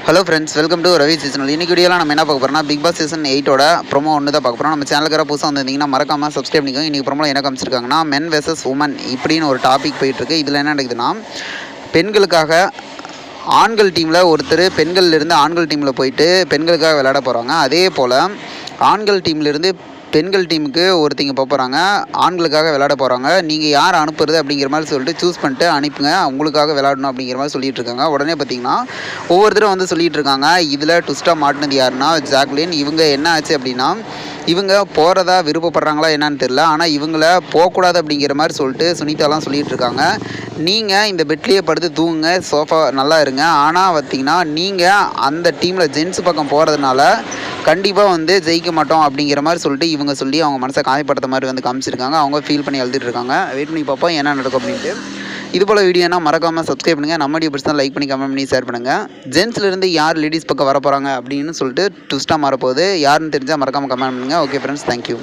Hello friends, welcome to Ravi seasonal. இன்னைக்கு வீடியோவில் நம்ம என்ன பார்க்க போகிறோம்னா, பிக் பாஸ் சீசன் 8ஓட ப்ரோமோ ஒன்று தான் பார்க்க போகிறோம். நம்ம சேனலுக்கு புதுசாக வந்திருந்தீங்கன்னா மறக்காமல் சப்ஸ்கிரைப் பண்ணிக்கோங்க. இன்றைக்கி ப்ரோமோ என்ன காமிச்சிருக்காங்கன்னா, மென் வெர்சஸ் உமன் இப்படின்னு ஒரு டாபிக் போயிட்டுருக்கு. இதில் என்ன நடக்குதுன்னா, பெண்களுக்காக ஆண்கள் டீமில் ஒருத்தர் பெண்கள்லேருந்து ஆண்கள் டீமில் போயிட்டு பெண்களுக்காக விளையாட போகிறாங்க. அதே போல் ஆண்கள் டீம்லேருந்து பெண்கள் டீமுக்கு ஒருத்தங்க போகிறாங்க, ஆண்களுக்காக விளையாட போகிறாங்க. நீங்கள் யார் அனுப்புறது அப்படிங்கிற மாதிரி சொல்லிட்டு சூஸ் பண்ணிட்டு அனுப்புங்க, உங்களுக்காக விளையாடணும் அப்படிங்கிற மாதிரி சொல்லிட்டு இருக்காங்க. உடனே பார்த்தீங்கன்னா ஒவ்வொருத்தரும் வந்து சொல்லிட்டு இருக்காங்க. இதில் ட்விஸ்ட்டாக மாட்டினது யாருன்னா ஜாக்லின். இவங்க என்ன ஆச்சு அப்படின்னா, இவங்க போகிறதா விருப்பப்படுறாங்களா என்னன்னு தெரியல, ஆனால் இவங்கள போகக்கூடாது அப்படிங்கிற மாதிரி சொல்லிட்டு சுனிதாலாம் சொல்லிகிட்டு இருக்காங்க. நீங்கள் இந்த பெட்லேயே படுத்து தூங்குங்க, சோஃபா நல்லா இருங்க, ஆனால் பார்த்தீங்கன்னா நீங்கள் அந்த டீமில் ஜென்ஸ் பக்கம் போகிறதுனால கண்டிப்பாக வந்து ஜெயிக்க மாட்டோம் அப்படிங்கிற மாதிரி சொல்லிட்டு இவங்க சொல்லி அவங்க மனசை காயப்படுத்த மாதிரி வந்து காமிச்சிருக்காங்க. அவங்க ஃபீல் பண்ணி எழுதிட்டு இருக்காங்க. வெயிட் பண்ணி பார்ப்போம் என்ன நடக்கும் அப்படின்ட்டு. இதுபோல் வீடியோனா மறக்காமல் சப்ஸ்கிரைப் பண்ணுங்கள். நம்ம வீடியோ பிடிச்சா லைக் பண்ணி கமெண்ட் பண்ணி ஷேர் பண்ணுங்கள். ஜென்ஸ்லேருந்து யார் லேடிஸ் பக்கம் வர போகிறாங்க அப்படின்னு சொல்லிட்டு ட்விஸ்ட்டாக மாறப்போகுது. யாருன்னு தெரிஞ்சால் மறக்காமல் கமெண்ட் பண்ணுங்கள். Okay friends, thank you.